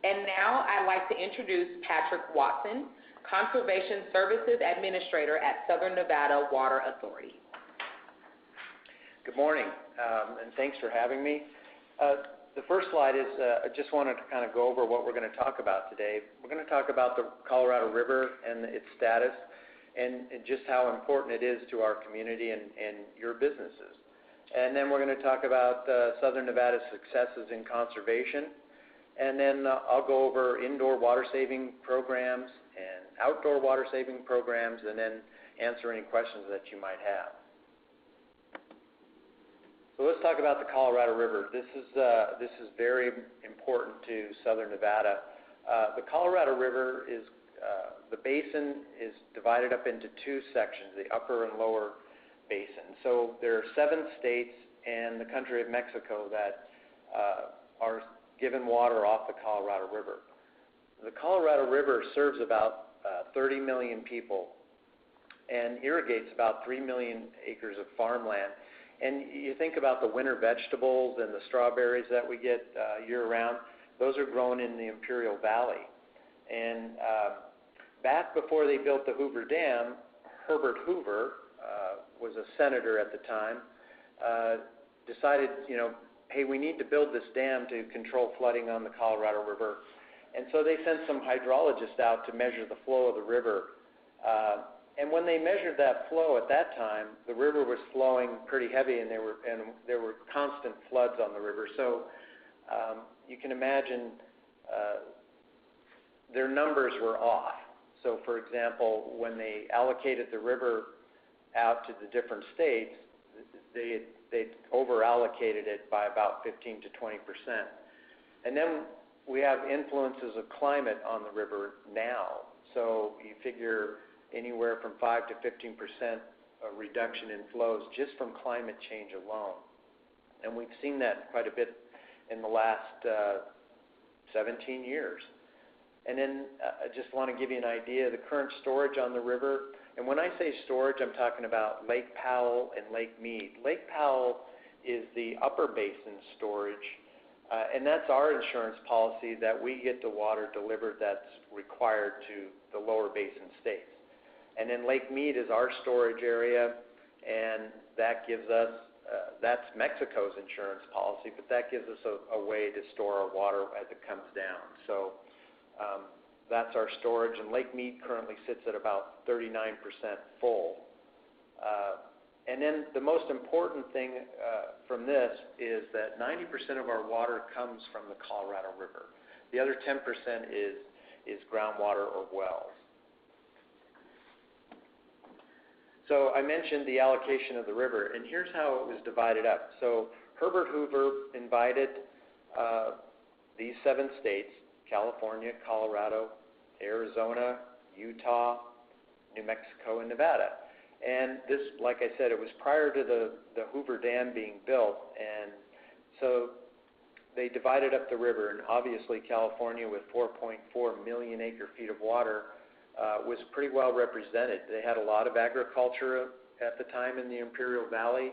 And now I'd like to introduce Patrick Watson, Conservation Services Administrator at Southern Nevada Water Authority. Good morning, and thanks for having me. The first slide is, I just wanted to kind of go over what we're going to talk about today. We're going to talk about the Colorado River and its status and just how important it is to our community and your businesses. And then we're going to talk about Southern Nevada's successes in conservation. And then I'll go over indoor water saving programs and outdoor water saving programs, and then answer any questions that you might have. So let's talk about the Colorado River. This is very important to Southern Nevada. The Colorado River is, the basin is divided up into two sections, the upper and lower basin. So there are 7 states and the country of Mexico that are given water off the Colorado River. The Colorado River serves about 30 million people and irrigates about 3 million acres of farmland. And you think about the winter vegetables and the strawberries that we get year-round, those are grown in the Imperial Valley. And back before they built the Hoover Dam, Herbert Hoover was a senator at the time, decided, hey, we need to build this dam to control flooding on the Colorado River. And so they sent some hydrologists out to measure the flow of the river. And when they measured that flow at that time, the river was flowing pretty heavy, and there were constant floods on the river. So you can imagine their numbers were off. So, for example, when they allocated the river out to the different states, they over-allocated it by about 15 to 20%. And then we have influences of climate on the river now. So you figure anywhere from 5 to 15% reduction in flows just from climate change alone. And we've seen that quite a bit in the last 17 years. And then I just want to give you an idea of the current storage on the river. And when I say storage, I'm talking about Lake Powell and Lake Mead. Lake Powell is the upper basin storage, and that's our insurance policy that we get the water delivered that's required to the lower basin states. And then Lake Mead is our storage area, and that gives us, that's Mexico's insurance policy, but that gives us a way to store our water as it comes down. So that's our storage, and Lake Mead currently sits at about 39% full. And then the most important thing from this is that 90% of our water comes from the Colorado River. The other 10% is groundwater or wells. So I mentioned the allocation of the river, and here's how it was divided up. So Herbert Hoover invited these 7 states, California, Colorado, Arizona, Utah, New Mexico, and Nevada. And this, like I said, it was prior to the Hoover Dam being built, and so they divided up the river, and obviously California with 4.4 million acre-feet of water was pretty well represented. They had a lot of agriculture at the time in the Imperial Valley.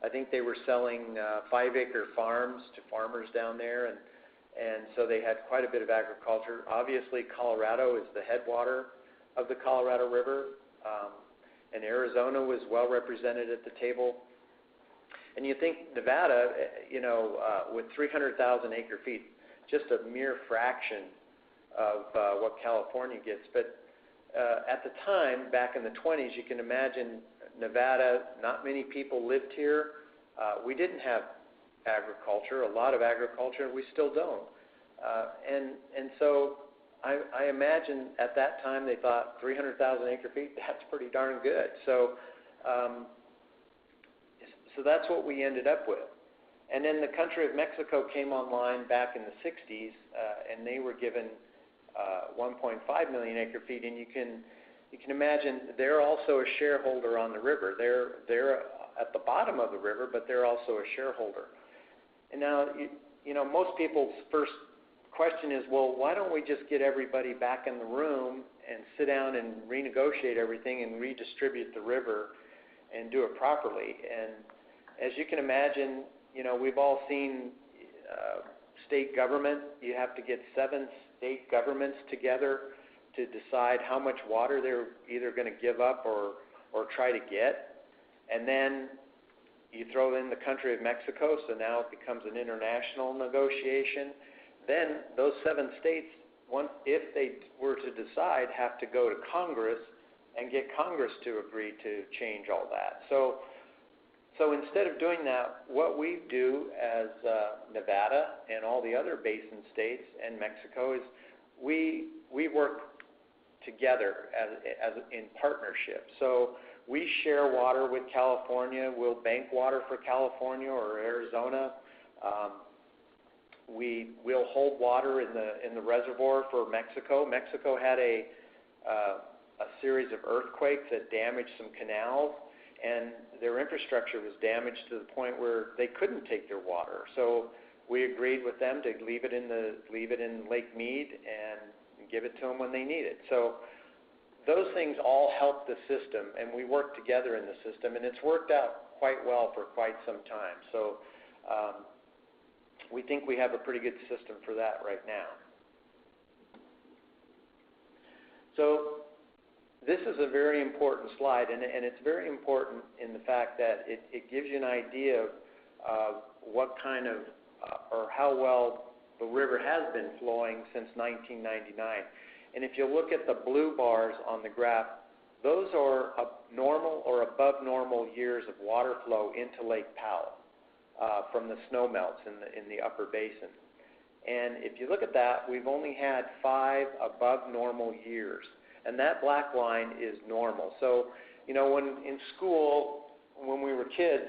I think they were selling 5-acre farms to farmers down there, and so they had quite a bit of agriculture. Obviously, Colorado is the headwater of the Colorado River, and Arizona was well represented at the table. And you think Nevada, with 300,000 acre-feet, just a mere fraction of what California gets. But at the time, back in the 20s, you can imagine Nevada, not many people lived here. We didn't have agriculture, a lot of agriculture, and we still don't. And so I imagine at that time they thought 300,000 acre-feet, that's pretty darn good. So that's what we ended up with. And then the country of Mexico came online back in the 60s, and they were given 1.5 million acre-feet, and you can imagine they're also a shareholder on the river. They're at the bottom of the river, but they're also a shareholder. And now, most people's first question is, well, why don't we just get everybody back in the room and sit down and renegotiate everything and redistribute the river and do it properly? And as you can imagine, we've all seen state government. You have to get 7 state governments together to decide how much water they're either going to give up or try to get. And then you throw in the country of Mexico, so now it becomes an international negotiation. Then those 7 states, if they were to decide, have to go to Congress and get Congress to agree to change all that. So instead of doing that, what we do as Nevada and all the other basin states and Mexico is we work together as in partnership. So we share water with California. We'll bank water for California or Arizona. We'll hold water in the reservoir for Mexico. Mexico had a series of earthquakes that damaged some canals, and their infrastructure was damaged to the point where they couldn't take their water. So we agreed with them to leave it in Lake Mead and give it to them when they need it. So those things all help the system, and we work together in the system, and it's worked out quite well for quite some time. So we think we have a pretty good system for that right now. So this is a very important slide, and it's very important in the fact that it gives you an idea of what kind of or how well the river has been flowing since 1999. And if you look at the blue bars on the graph, those are normal or above normal years of water flow into Lake Powell from the snow melts in the upper basin. And if you look at that, we've only had 5 above normal years. And that black line is normal. So, you know, when in school, when we were kids,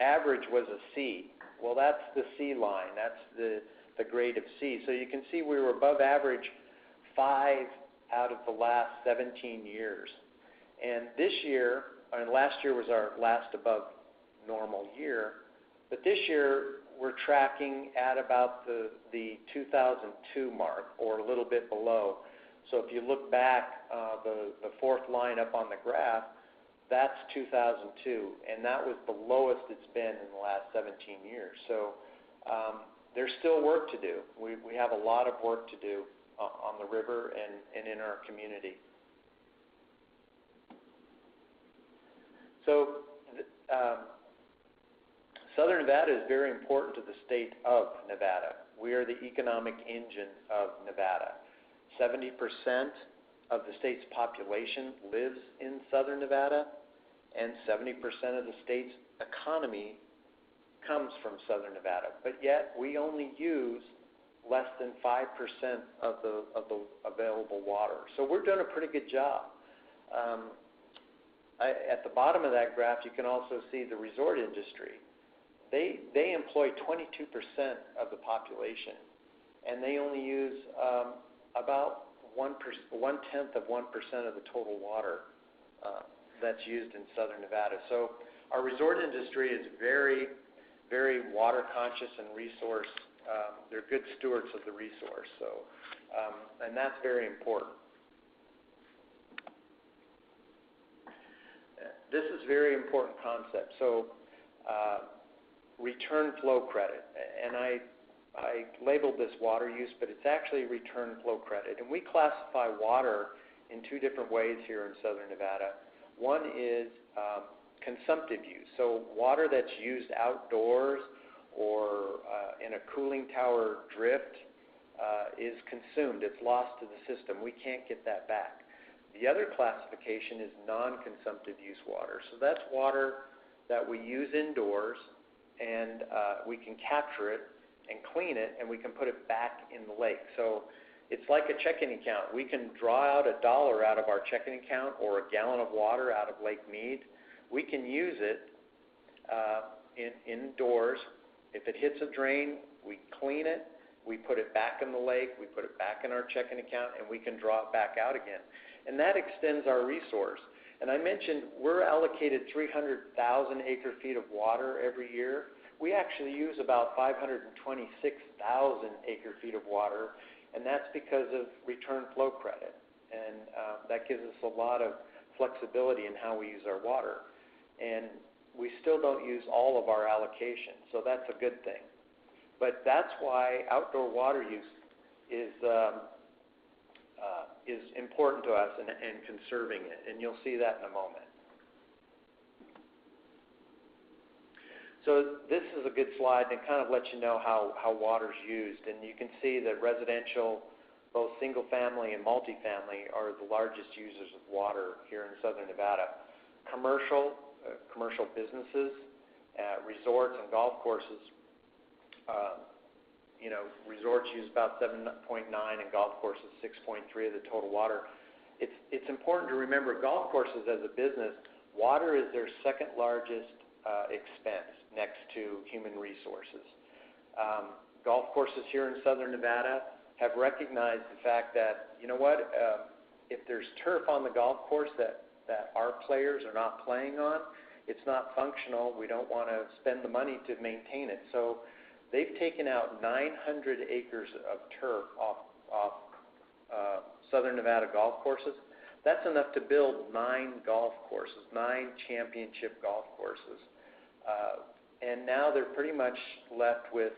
average was a C. Well, that's the C line. That's the grade of C. So you can see we were above average 5 out of the last 17 years. And this year, and last year was our last above normal year, but this year we're tracking at about the 2002 mark, or a little bit below. So if you look back, the 4th line up on the graph, that's 2002, and that was the lowest it's been in the last 17 years. So there's still work to do. We have a lot of work to do on the river and in our community. So Southern Nevada is very important to the state of Nevada. We are the economic engine of Nevada. 70% of the state's population lives in Southern Nevada, and 70% of the state's economy comes from Southern Nevada. But yet we only use less than 5% of the available water. So we're doing a pretty good job. At the bottom of that graph, you can also see the resort industry. They employ 22% of the population, and they only use about 1/10 of 1% of the total water that's used in Southern Nevada. So our resort industry is very, very water conscious and resource. They're good stewards of the resource. So, and that's very important. This is a very important concept. So, return flow credit, and I labeled this water use, but it's actually return flow credit. And we classify water in 2 different ways here in Southern Nevada. One is consumptive use, so water that's used outdoors or in a cooling tower drift is consumed. It's lost to the system. We can't get that back. The other classification is non-consumptive use water. So that's water that we use indoors, and we can capture it and clean it, and we can put it back in the lake. So it's like a checking account. We can draw out $1 out of our checking account or a gallon of water out of Lake Mead. We can use it indoors. If it hits a drain, we clean it, we put it back in the lake, we put it back in our checking account, and we can draw it back out again. And that extends our resource. And I mentioned we're allocated 300,000 acre-feet of water every year. We actually use about 526,000 acre-feet of water, and that's because of return flow credit. And that gives us a lot of flexibility in how we use our water. And we still don't use all of our allocation, so that's a good thing. But that's why outdoor water use is important to us and conserving it, and you'll see that in a moment. So this is a good slide, and it kind of lets you know how water's used, and you can see that residential, both single-family and multifamily, are the largest users of water here in southern Nevada. Commercial businesses, resorts and golf courses, resorts use about 7.9 and golf courses 6.3 of the total water. It's important to remember golf courses as a business, water is their second largest expense next to human resources. Golf courses here in southern Nevada have recognized the fact that, if there's turf on the golf course that our players are not playing on, it's not functional. We don't want to spend the money to maintain it. So they've taken out 900 acres of turf off southern Nevada golf courses. That's enough to build 9 golf courses, 9 championship golf courses. And now they're pretty much left with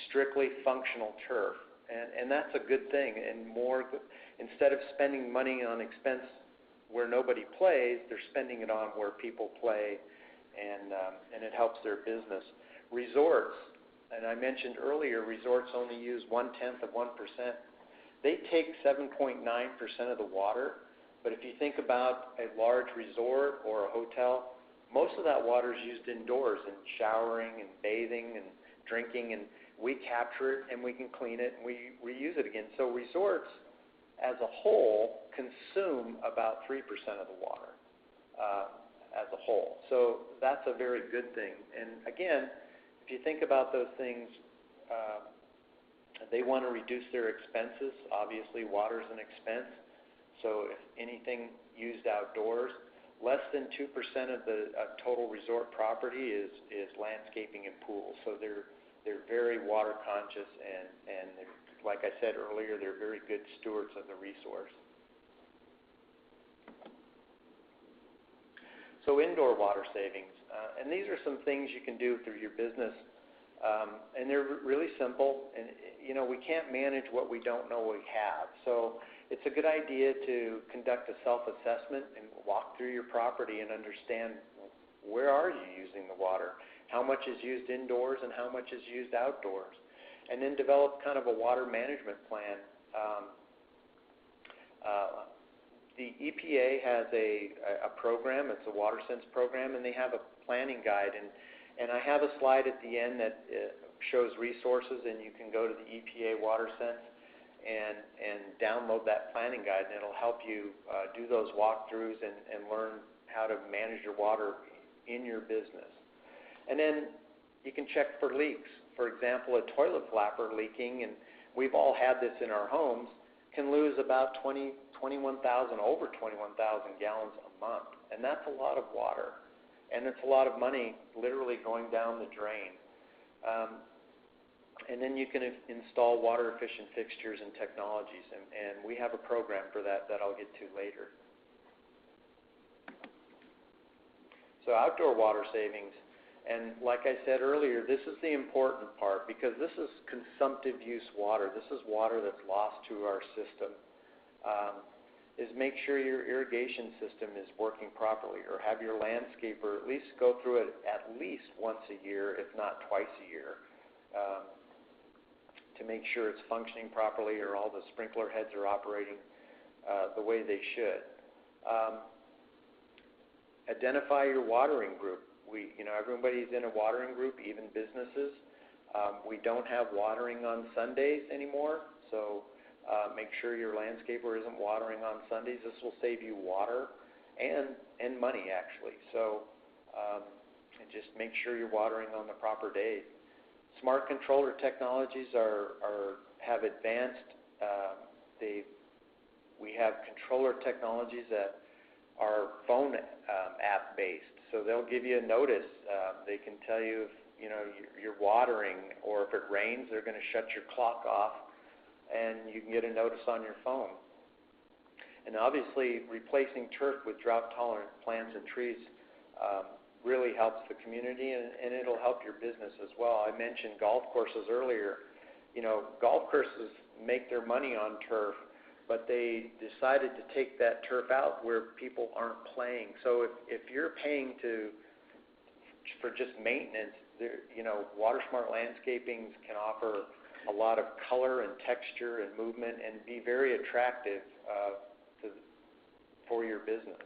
strictly functional turf. And that's a good thing. And instead of spending money on expense where nobody plays, they're spending it on where people play, and it helps their business. Resorts, and I mentioned earlier, resorts only use 1/10 of 1%. They take 7.9% of the water, but if you think about a large resort or a hotel, most of that water is used indoors in showering and bathing and drinking, and we capture it and we can clean it and we reuse it again. So resorts as a whole consume about 3% of the water as a whole. So that's a very good thing. And again, if you think about those things, they want to reduce their expenses. Obviously, water is an expense. So if anything used outdoors, less than 2% of the total resort property is landscaping and pools. So they're very water conscious, and like I said earlier, they're very good stewards of the resource. So indoor water savings, and these are some things you can do through your business, and they're really simple. And we can't manage what we don't know we have. So it's a good idea to conduct a self-assessment and walk through your property and understand where are you using the water, how much is used indoors and how much is used outdoors, and then develop kind of a water management plan. The EPA has a program, it's a WaterSense program, and they have a planning guide. And I have a slide at the end that shows resources, and you can go to the EPA WaterSense and download that planning guide, and it'll help you do those walkthroughs and learn how to manage your water in your business. And then you can check for leaks. For example, a toilet flapper leaking, and we've all had this in our homes, can lose about over 21,000 gallons a month. And that's a lot of water. And it's a lot of money literally going down the drain. And then you can install water-efficient fixtures and technologies, and we have a program for that I'll get to later. So outdoor water savings, and like I said earlier, this is the important part because this is consumptive use water. This is water that's lost to our system. Is make sure your irrigation system is working properly, or have your landscaper at least go through it at least once a year, if not twice a year, to make sure it's functioning properly or all the sprinkler heads are operating the way they should. Identify your watering group. Everybody's in a watering group, even businesses. We don't have watering on Sundays anymore, so make sure your landscaper isn't watering on Sundays. This will save you water and money, actually. So and just make sure you're watering on the proper days. Smart controller technologies have advanced. We have controller technologies that are phone app based. So they'll give you a notice. They can tell you if you're watering, or if it rains, they're going to shut your clock off, and you can get a notice on your phone. And obviously, replacing turf with drought-tolerant plants and trees, really helps the community, and it'll help your business as well. I mentioned golf courses earlier. Golf courses make their money on turf, but they decided to take that turf out where people aren't playing. So if you're paying for just maintenance, Water Smart Landscaping can offer a lot of color and texture and movement and be very attractive for your business.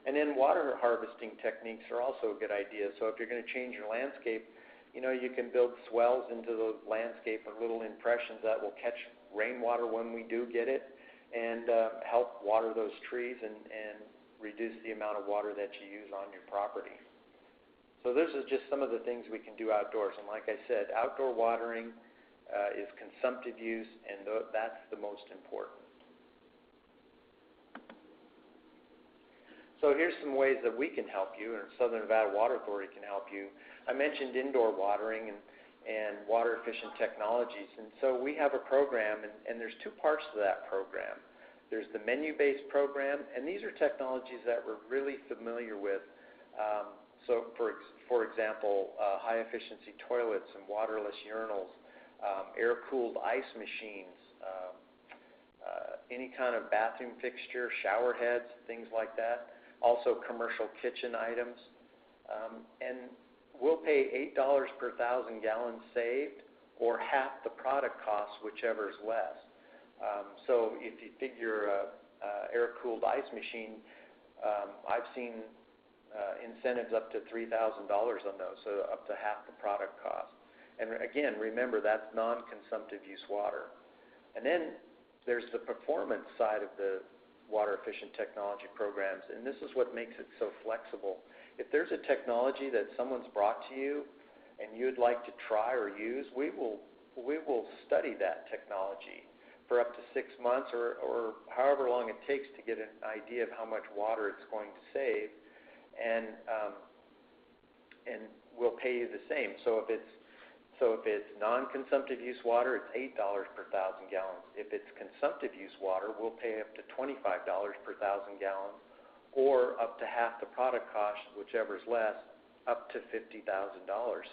And then water harvesting techniques are also a good idea. So if you're going to change your landscape, you can build swells into the landscape or little impressions that will catch rainwater when we do get it and help water those trees and reduce the amount of water that you use on your property. So those are just some of the things we can do outdoors. And like I said, outdoor watering is consumptive use, and that's the most important. So here's some ways that we can help you, or Southern Nevada Water Authority can help you. I mentioned indoor watering and water efficient technologies, and so we have a program, and there's two parts to that program. There's the menu-based program, and these are technologies that we're really familiar with. So for example, high efficiency toilets and waterless urinals, air-cooled ice machines, any kind of bathroom fixture, shower heads, things like that. Also commercial kitchen items. And we'll pay $8 per 1,000 gallons saved, or half the product cost, whichever is less. So if you figure air-cooled ice machine, I've seen incentives up to $3,000 on those, so up to half the product cost. And again, remember, that's non-consumptive use water. And then there's the performance side of the water efficient technology programs, and this is what makes it so flexible. If there's a technology that someone's brought to you and you'd like to try or use, we will study that technology for up to 6 months or however long it takes to get an idea of how much water it's going to save, and we'll pay you the same. So if it's non-consumptive use water, it's $8 per 1,000 gallons. If it's consumptive use water, we'll pay up to $25 per 1,000 gallons, or up to half the product cost, whichever is less, up to $50,000.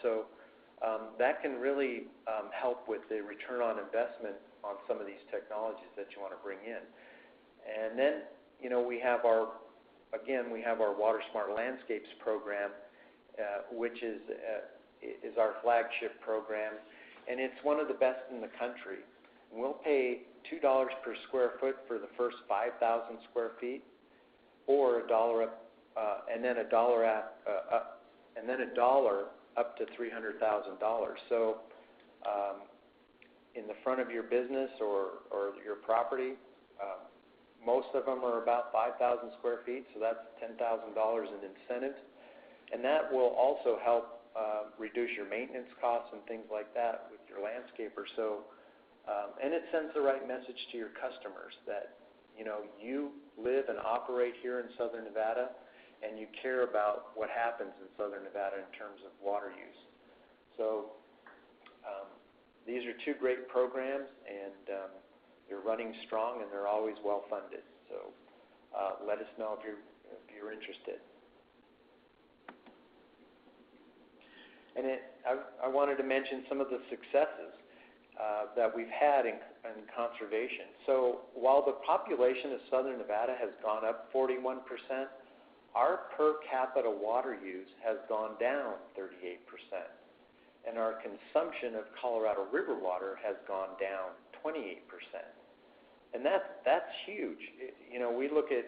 So that can really help with the return on investment on some of these technologies that you want to bring in. And then, we have our Water Smart Landscapes program, which is our flagship program, and it's one of the best in the country. And we'll pay $2 per square foot for the first 5,000 square feet, or $1 up, and then $1 up to $300,000. So, in the front of your business or your property, most of them are about 5,000 square feet, so that's $10,000 in incentives, and that will also help reduce your maintenance costs and things like that with your landscaper. So, and it sends the right message to your customers that, you live and operate here in Southern Nevada, and you care about what happens in Southern Nevada in terms of water use. So, these are two great programs, and they're running strong, and they're always well funded. So, let us know if you're interested. And I wanted to mention some of the successes that we've had in conservation. So while the population of Southern Nevada has gone up 41%, our per capita water use has gone down 38%. And our consumption of Colorado River water has gone down 28%. And that's huge. We look at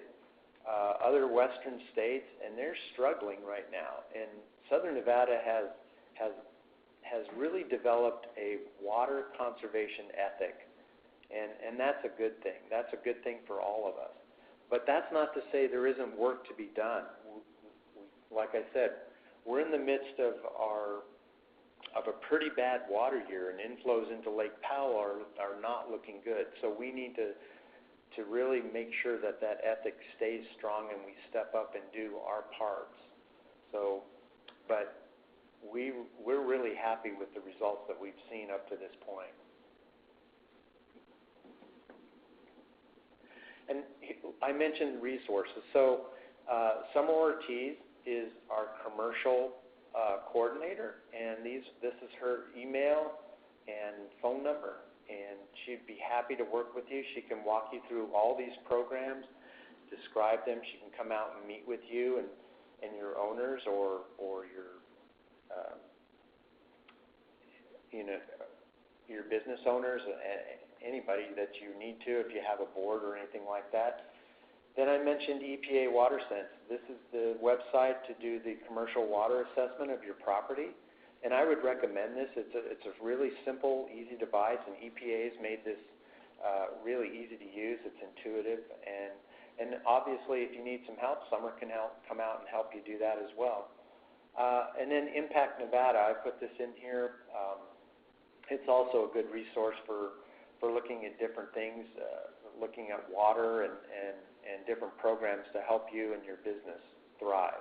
other western states, and they're struggling right now. And Southern Nevada has really developed a water conservation ethic, and that's a good thing. That's a good thing for all of us. But that's not to say there isn't work to be done. Like I said, we're in the midst of a pretty bad water year, and inflows into Lake Powell are not looking good. So we need to really make sure that ethic stays strong and we step up and do our parts. So, but we're really happy with the results that we've seen up to this point. And I mentioned resources. So Summer Ortiz is our commercial coordinator, and this is her email and phone number, and she'd be happy to work with you. She can walk you through all these programs, describe them. She can come out and meet with you and your owners or your your business owners, anybody that you need to, if you have a board or anything like that. Then I mentioned EPA WaterSense. This is the website to do the commercial water assessment of your property, and I would recommend this. It's a really simple, easy device, and EPA has made this really easy to use. It's intuitive, and obviously, if you need some help, Summer can come out and help you do that as well. And then Impact Nevada, I put this in here. It's also a good resource for looking at different things, looking at water and different programs to help you and your business thrive.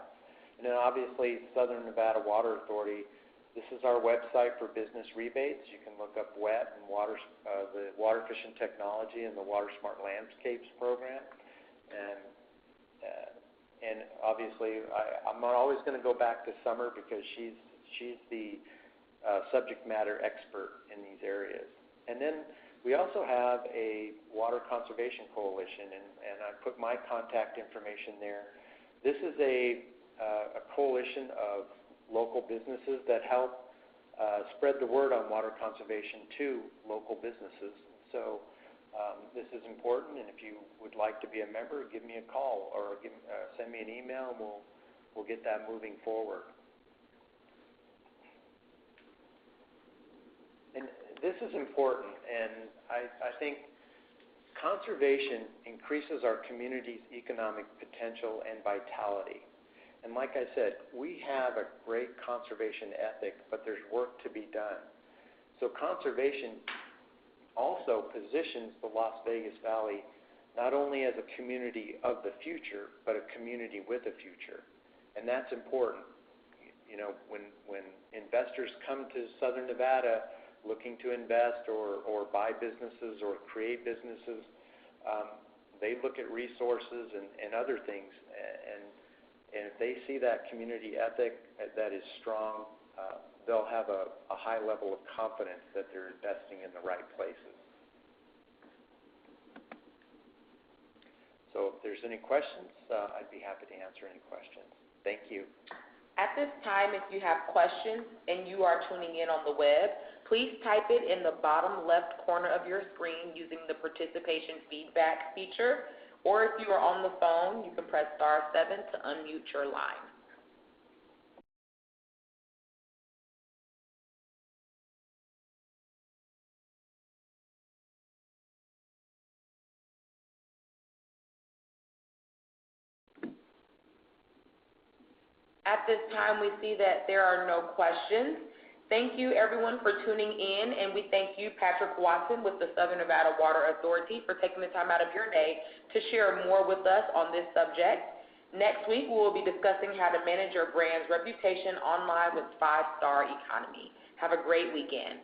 And then obviously Southern Nevada Water Authority, this is our website for business rebates. You can look up WET and the water efficient technology and the Water Smart Landscapes program. And obviously I'm not always going to go back to Summer because she's the subject matter expert in these areas. And then we also have a water conservation coalition, and I put my contact information there. This is a coalition of local businesses that help spread the word on water conservation to local businesses. So this is important, and if you would like to be a member, give me a call or send me an email, and we'll get that moving forward. And this is important, and I think conservation increases our community's economic potential and vitality. And like I said, we have a great conservation ethic, but there's work to be done. So conservation also positions the Las Vegas Valley not only as a community of the future, but a community with a future. And that's important. You know, when investors come to Southern Nevada looking to invest or buy businesses or create businesses, they look at resources and other things, and if they see that community ethic that is strong, they'll have a high level of confidence that they're investing in the right places. So if there's any questions, I'd be happy to answer any questions. Thank you. At this time, if you have questions and you are tuning in on the web, please type it in the bottom left corner of your screen using the participation feedback feature, or if you are on the phone, you can press *7 to unmute your line. At this time, we see that there are no questions. Thank you, everyone, for tuning in, and we thank you, Patrick Watson, with the Southern Nevada Water Authority, for taking the time out of your day to share more with us on this subject. Next week, we will be discussing how to manage your brand's reputation online with 5-star economy. Have a great weekend.